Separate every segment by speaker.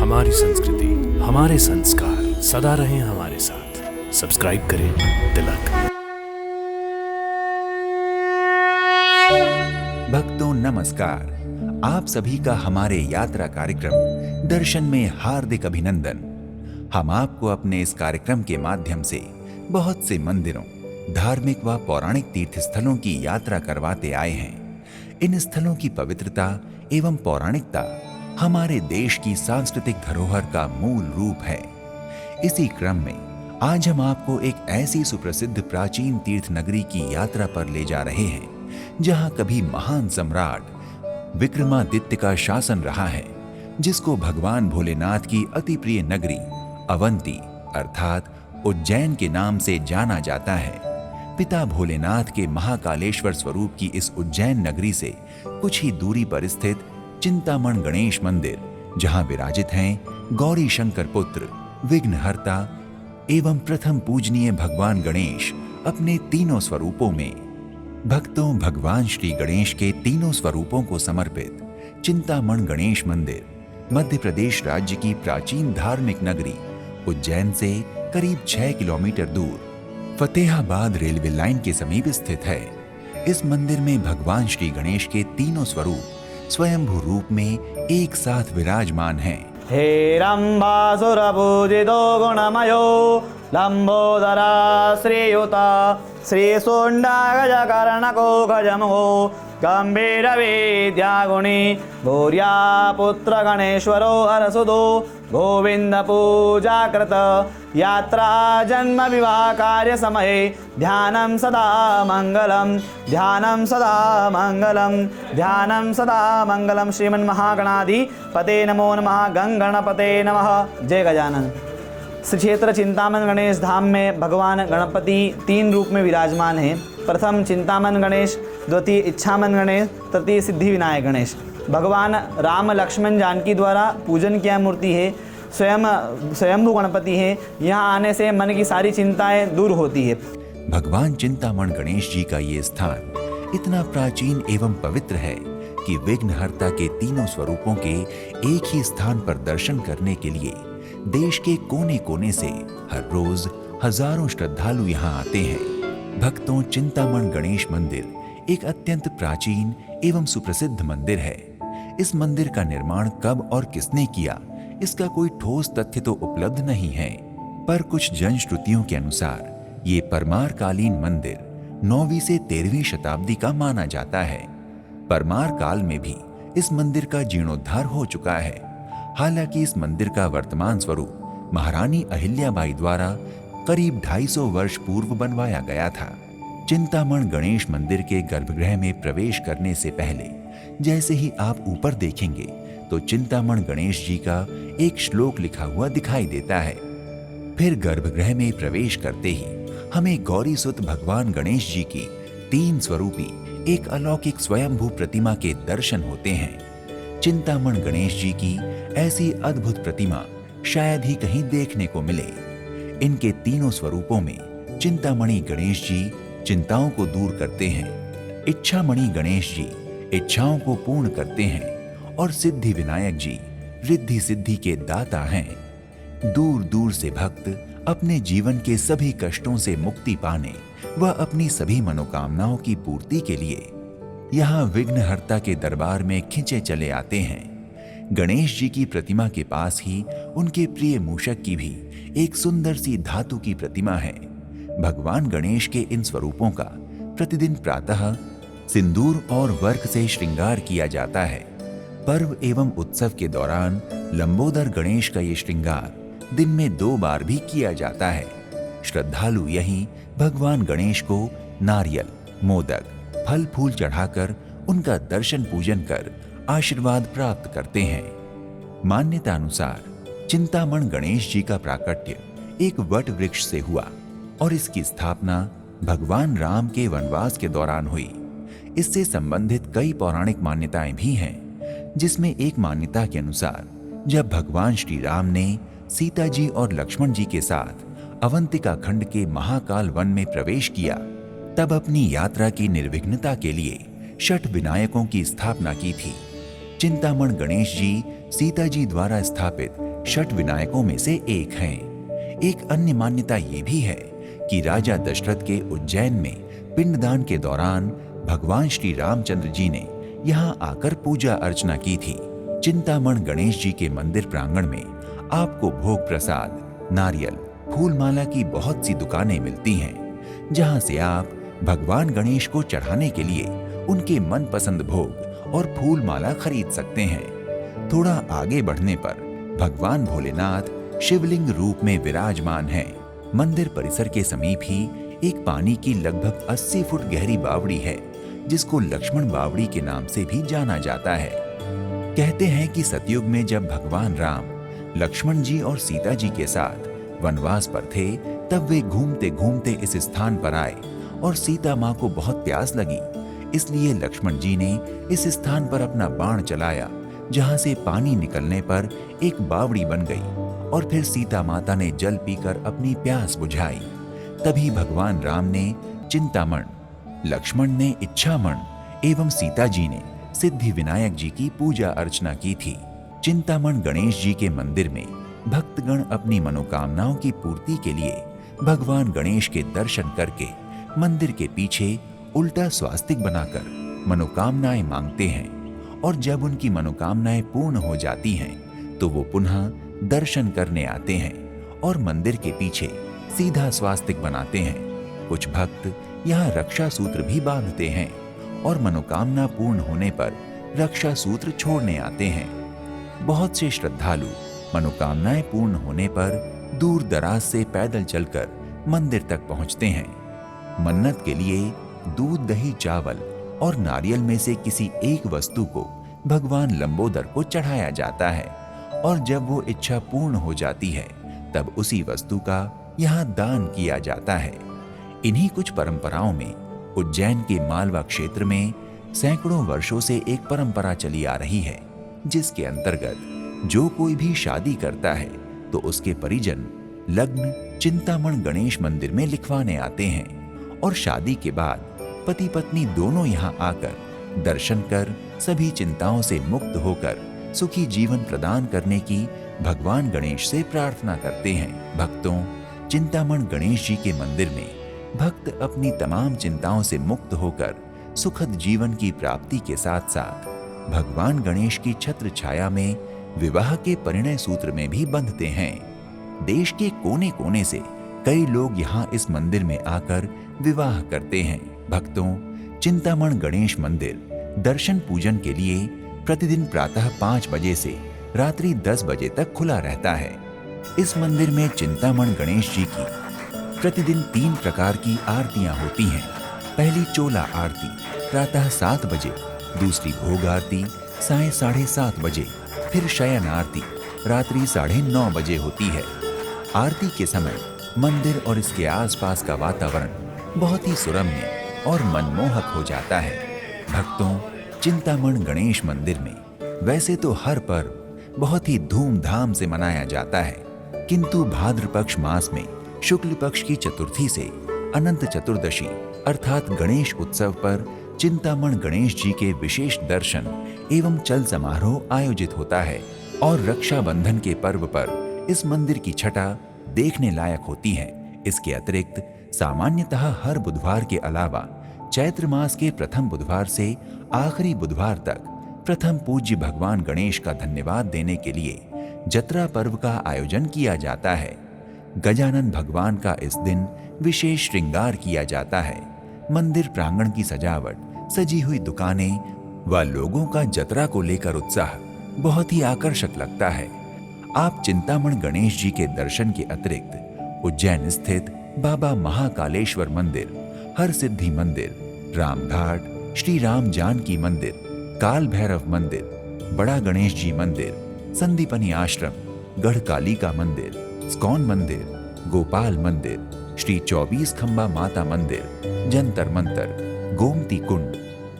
Speaker 1: हमारी संस्कृति, हमारे संस्कार सदा रहें हमारे साथ। सब्सक्राइब करें तिलक।
Speaker 2: भक्तों नमस्कार। आप सभी का हमारे यात्रा कार्यक्रम दर्शन में हार्दिक अभिनंदन। हम आपको अपने इस कार्यक्रम के माध्यम से बहुत से मंदिरों, धार्मिक व पौराणिक तीर्थ स्थलों की यात्रा करवाते आए हैं। इन स्थलों की पवित्रता एवं पौराणिकता हमारे देश की सांस्कृतिक धरोहर का मूल रूप है। इसी क्रम में आज हम आपको एक ऐसी सुप्रसिद्ध प्राचीन तीर्थ नगरी की यात्रा पर ले जा रहे हैं जहां कभी महान सम्राट विक्रमादित्य का शासन रहा है, जिसको भगवान भोलेनाथ की अति प्रिय नगरी अवंती अर्थात उज्जैन के नाम से जाना जाता है। पिता भोलेनाथ के महाकालेश्वर स्वरूप की इस उज्जैन नगरी से कुछ ही दूरी पर स्थित चिंतामण गणेश मंदिर, जहां विराजित हैं गौरी शंकर पुत्र विघ्नहर्ता एवं प्रथम पूजनीय भगवान गणेश अपने तीनों स्वरूपों में। भक्तों, भगवान श्री गणेश के तीनों स्वरूपों को समर्पित चिंतामण गणेश मंदिर मध्य प्रदेश राज्य की प्राचीन धार्मिक नगरी उज्जैन से करीब 6 किलोमीटर दूर फतेहाबाद रेलवे लाइन के समीप स्थित है। इस मंदिर में भगवान श्री गणेश के तीनों स्वरूप स्वयंभू रूप में एक साथ विराजमान हैं।
Speaker 3: हेरम्बासुरपूजितो गुणमयो लंबोदरा श्रीयुता श्रीशूण्डगजकर्णको गजमुखो गम्भीरविद्यागुणी गौर्या पुत्र गणेश्वरो हरसुतो गोविंद पूजा कृत यात्रा जन्म विवाह कार्य समये ध्यानं सदा मंगलम ध्यानं सदा मंगलम ध्यानं सदा मंगलम। श्रीमन् महागणाधिपते नमो नमः। गंगणपते नमः। जय गजानन। श्री क्षेत्र चिंतामन गणेश धाम में भगवान गणपति 3 रूप में विराजमान हैं। प्रथम चिंतामन गणेश, द्वितीय इच्छामन गणेश, तृतीय सिद्धि विनायक गणेश। भगवान राम लक्ष्मण जानकी द्वारा पूजन किया मूर्ति है। स्वयंभू गणपति है। यहाँ आने से मन की सारी चिंताएं दूर होती है।
Speaker 2: भगवान चिंतामण गणेश जी का ये स्थान इतना प्राचीन एवं पवित्र है कि विघ्नहर्ता के तीनों स्वरूपों के एक ही स्थान पर दर्शन करने के लिए देश के कोने कोने से हर रोज हजारों श्रद्धालु यहाँ आते हैं। भक्तों, चिंतामण गणेश मंदिर एक अत्यंत प्राचीन एवं सुप्रसिद्ध मंदिर है। इस मंदिर का निर्माण कब और किसने किया, इसका कोई ठोस तथ्य तो उपलब्ध नहीं है, पर कुछ जनश्रुतियों के अनुसार ये परमार कालीन मंदिर 9वीं से 13वीं शताब्दी का माना जाता है। परमार काल में भी इस मंदिर का जीर्णोद्धार हो चुका है। हालांकि इस मंदिर का वर्तमान स्वरूप महारानी अहिल्याबाई द्वारा करीब 250 वर्ष पूर्व बनवाया गया था। चिंतामण गणेश मंदिर के गर्भगृह में प्रवेश करने से पहले जैसे ही आप ऊपर देखेंगे तो चिंतामण गणेश जी का एक श्लोक लिखा हुआ दिखाई देता है। फिर गर्भगृह में प्रवेश करते ही हमें गौरी सुत भगवान गणेश जी की 3 स्वरूपी एक अलौकिक स्वयंभू प्रतिमा के दर्शन होते हैं। चिंतामण गणेश जी की ऐसी अद्भुत प्रतिमा शायद ही कहीं देखने को मिले। इनके तीनों स्वरूपों में चिंतामणि गणेश जी चिंताओं को दूर करते हैं, इच्छामणि गणेश जी इच्छाओं को पूर्ण करते हैं और सिद्धि विनायक जी रिद्धि सिद्धि के दाता हैं। दूर दूर से भक्त अपने जीवन के सभी कष्टों से मुक्ति पाने व अपनी सभी मनोकामनाओं की पूर्ति के लिए यहाँ विघ्नहर्ता के दरबार में खिंचे चले आते हैं। गणेश जी की प्रतिमा के पास ही उनके प्रिय मूषक की भी एक सुंदर सी धातु की प्रतिमा है। भगवान गणेश के इन स्वरूपों का प्रतिदिन प्रातः सिंदूर और वर्क से श्रृंगार किया जाता है। पर्व एवं उत्सव के दौरान लंबोदर गणेश का ये श्रृंगार दिन में 2 बार भी किया जाता है। श्रद्धालु यहीं भगवान गणेश को नारियल, मोदक, फल फूल चढ़ाकर उनका दर्शन पूजन कर आशीर्वाद प्राप्त करते हैं। मान्यता अनुसार चिंतामण गणेश जी का प्राकट्य एक वट वृक्ष से हुआ और इसकी स्थापना भगवान राम के वनवास के दौरान हुई। इससे संबंधित कई पौराणिक मान्यताएं भी हैं, जिसमें एक मान्यता के अनुसार जब भगवान श्री राम ने सीता जी और लक्ष्मण जी के साथ अवंतिका खंड के महाकाल वन में प्रवेश किया, तब अपनी यात्रा की निर्विघ्नता के लिए षट विनायकों की स्थापना की थी। चिंतामण गणेश जी सीता जी द्वारा स्थापित षट विनायकों में से एक हैं। एक अन्य मान्यता ये भी है कि राजा दशरथ के उज्जैन में पिंडदान के दौरान भगवान श्री रामचंद्र जी ने यहाँ आकर पूजा अर्चना की थी। चिंतामण गणेश जी के मंदिर प्रांगण में आपको भोग प्रसाद, नारियल, फूलमाला की बहुत सी दुकानें मिलती हैं, जहां से आप भगवान गणेश को चढ़ाने के लिए उनके मनपसंद भोग और फूलमाला खरीद सकते हैं। थोड़ा आगे बढ़ने पर भगवान भोलेनाथ शिवलिंग रूप में विराजमान हैं। मंदिर परिसर के समीप ही एक पानी की लगभग 80 फुट गहरी बावड़ी है, जिसको लक्ष्मण बावड़ी के नाम से भी जाना जाता है। कहते हैं कि सतयुग में जब भगवान राम लक्ष्मण जी और सीता जी के साथ वनवास पर थे, तब वे घूमते घूमते इस स्थान पर आए और सीता माँ को बहुत प्यास लगी, इसलिए लक्ष्मण जी ने इस स्थान पर अपना बाण चलाया, जहाँ से पानी निकलने पर एक बावड़ी बन गई और फिर सीता माता ने जल पीकर अपनी प्यास बुझाई। तभी भगवान राम ने चिंतामण, लक्ष्मण ने इच्छामण एवं सीता जी ने सिद्धि विनायक जी की पूजा अर्चना की थी। चिंतामण गणेश जी के मंदिर में भक्तगण अपनी मनोकामनाओं की पूर्ति के लिए भगवान गणेश के दर्शन करके मंदिर के पीछे उल्टा स्वास्तिक बनाकर मनोकामनाएं मांगते हैं, और जब उनकी मनोकामनाएं पूर्ण हो जाती हैं तो वो पुनः दर्शन करने आते हैं और मंदिर के पीछे सीधा स्वास्तिक बनाते हैं। कुछ भक्त यहाँ रक्षा सूत्र भी बांधते हैं और मनोकामना पूर्ण होने पर रक्षा सूत्र छोड़ने आते हैं। बहुत से श्रद्धालु मनोकामनाएं पूर्ण होने पर दूर दराज से पैदल चलकर मंदिर तक पहुंचते हैं। मन्नत के लिए दूध, दही, चावल और नारियल में से किसी एक वस्तु को भगवान लंबोदर को चढ़ाया जाता है, और जब वो इच्छा पूर्ण हो जाती है तब उसी वस्तु का यहाँ दान किया जाता है। इन्हीं कुछ परंपराओं में उज्जैन के मालवा क्षेत्र में सैकड़ों वर्षों से एक परंपरा चली आ रही है, जिसके अंतर्गत जो कोई भी शादी करता है तो उसके परिजन लग्न चिंतामण गणेश मंदिर में लिखवाने आते हैं, और शादी के बाद पति पत्नी दोनों यहाँ आकर दर्शन कर सभी चिंताओं से मुक्त होकर सुखी जीवन प्रदान करने की भगवान गणेश से प्रार्थना करते हैं। भक्तों, चिंतामण गणेश जी के मंदिर में भक्त अपनी तमाम चिंताओं से मुक्त होकर सुखद जीवन की प्राप्ति के साथ साथ भगवान गणेश की छत्र छाया में विवाह के परिणय सूत्र में भी बंधते हैं। देश के कोने कोने से कई लोग यहाँ इस मंदिर में आकर विवाह करते हैं। भक्तों, चिंतामण गणेश मंदिर दर्शन पूजन के लिए प्रतिदिन प्रातः 5 बजे से रात्रि 10 बजे तक खुला रहता है। इस मंदिर में चिंतामण गणेश जी की प्रतिदिन 3 प्रकार की आरतियां होती हैं। पहली चोला आरती प्रातः 7 बजे, दूसरी भोग आरती साय 7:30 बजे, फिर शयन आरती रात्रि 9:30 बजे होती है। आरती के समय मंदिर और इसके आसपास का वातावरण बहुत ही सुरम्य और मनमोहक हो जाता है। भक्तों, चिंतामण गणेश मंदिर में वैसे तो हर पर्व बहुत ही धूमधाम से मनाया जाता है, किंतु भाद्र पक्ष मास में शुक्ल पक्ष की चतुर्थी से अनंत चतुर्दशी अर्थात गणेश उत्सव पर चिंतामण गणेश जी के विशेष दर्शन एवं चल समारोह आयोजित होता है, और रक्षाबंधन के पर्व पर इस मंदिर की छटा देखने लायक होती है। इसके अतिरिक्त सामान्यतः हर बुधवार के अलावा चैत्र मास के प्रथम बुधवार से आखिरी बुधवार तक प्रथम पूज्य भगवान गणेश का धन्यवाद देने के लिए जत्रा पर्व का आयोजन किया जाता है। गजानन भगवान का इस दिन विशेष श्रृंगार किया जाता है। मंदिर प्रांगण की सजावट, सजी हुई दुकानें व लोगों का जत्रा को लेकर उत्साह बहुत ही आकर्षक लगता है। आप चिंतामण गणेश जी के दर्शन के अतिरिक्त उज्जैन स्थित बाबा महाकालेश्वर मंदिर, हर सिद्धि मंदिर, रामघाट, श्री राम जानकी मंदिर, काल भैरव मंदिर, बड़ा गणेश जी मंदिर, संदीपनी आश्रम, गढ़कालिका मंदिर, स्कॉन मंदिर, गोपाल मंदिर, श्री 24 खंबा माता मंदिर, जंतर मंतर, गोमती कुंड,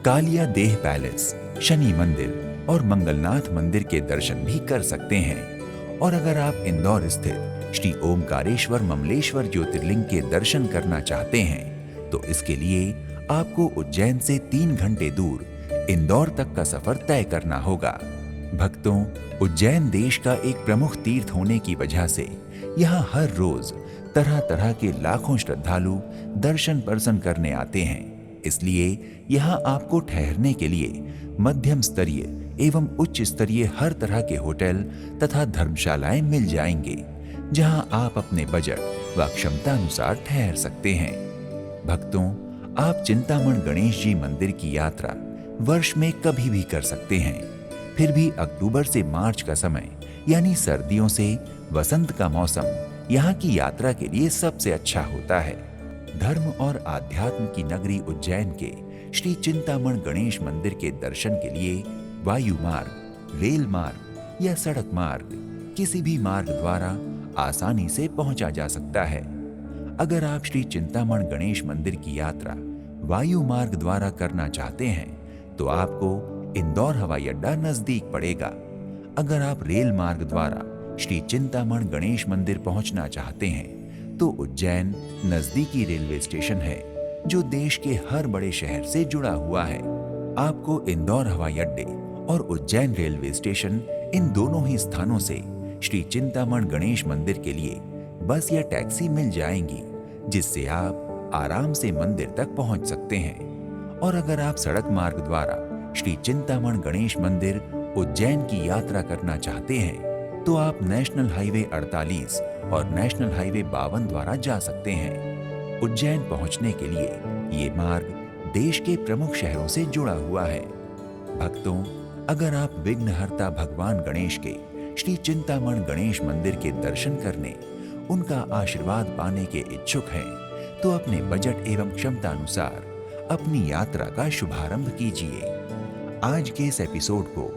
Speaker 2: कालिया देह पैलेस, शनि मंदिर और मंगलनाथ मंदिर के दर्शन भी कर सकते हैं। और अगर आप इंदौर स्थित श्री ओमकारेश्वर ममलेश्वर ज्योतिर्लिंग के दर्शन करना चाहते हैं तो इसके लिए आपको उज्जैन से 3 घंटे दूर इंदौर तक का सफर तय करना होगा। भक्तों, उज्जैन देश का एक प्रमुख तीर्थ होने की वजह से यहाँ हर रोज तरह तरह के लाखों श्रद्धालु दर्शन पर्सन करने आते हैं। इसलिए यहाँ आपको ठहरने के लिए मध्यम स्तरीय एवं उच्च स्तरीय हर तरह के होटल तथा धर्मशालाएं मिल जाएंगे, जहाँ आप अपने बजट व क्षमता अनुसार ठहर सकते हैं। भक्तों, आप चिंतामण गणेश जी मंदिर की यात्रा वर्ष में कभी भी कर सकते हैं। फिर भी अक्टूबर से मार्च का समय यानी सर्दियों से वसंत का मौसम यहाँ की यात्रा के लिए सबसे अच्छा होता है। धर्म और आध्यात्म की नगरी उज्जैन के श्री चिंतामण गणेश मंदिर के दर्शन के लिए वायु मार्ग, रेल मार्ग या सड़क मार्ग किसी भी मार्ग द्वारा आसानी से पहुंचा जा सकता है। अगर आप श्री चिंतामण गणेश मंदिर की यात्रा वायु मार्ग द्वारा करना चाहते हैं तो आपको इंदौर हवाई अड्डा नजदीक पड़ेगा। अगर आप रेल मार्ग द्वारा श्री चिंतामण गणेश मंदिर पहुंचना चाहते हैं तो उज्जैन नजदीकी रेलवे स्टेशन है, जो देश के हर बड़े शहर से जुड़ा हुआ है। आपको इंदौर हवाई अड्डे और उज्जैन रेलवे स्टेशन इन दोनों ही स्थानों से श्री चिंतामण गणेश मंदिर के लिए बस या टैक्सी मिल जाएंगी, जिससे आप आराम से मंदिर तक पहुंच सकते हैं। और अगर आप सड़क मार्ग द्वारा श्री चिंतामण गणेश मंदिर उज्जैन की यात्रा करना चाहते हैं तो आप नेशनल हाईवे 48 और नेशनल हाईवे 52 द्वारा जा सकते हैं। उज्जैन पहुंचने के लिए ये मार्ग देश के प्रमुख शहरों से जुड़ा हुआ है। भक्तों, अगर आप विघ्नहर्ता भगवान गणेश के श्री चिंतामण गणेश मंदिर के दर्शन करने, उनका आशीर्वाद पाने के इच्छुक हैं तो अपने बजट एवं क्षमता अनुसार अपनी यात्रा का शुभारंभ कीजिए। आज के इस एपिसोड को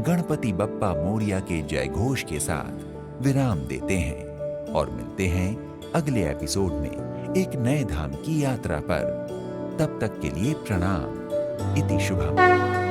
Speaker 2: गणपति बप्पा मोरिया के जय घोष के साथ विराम देते हैं और मिलते हैं अगले एपिसोड में एक नए धाम की यात्रा पर। तब तक के लिए प्रणाम। इति शुभम।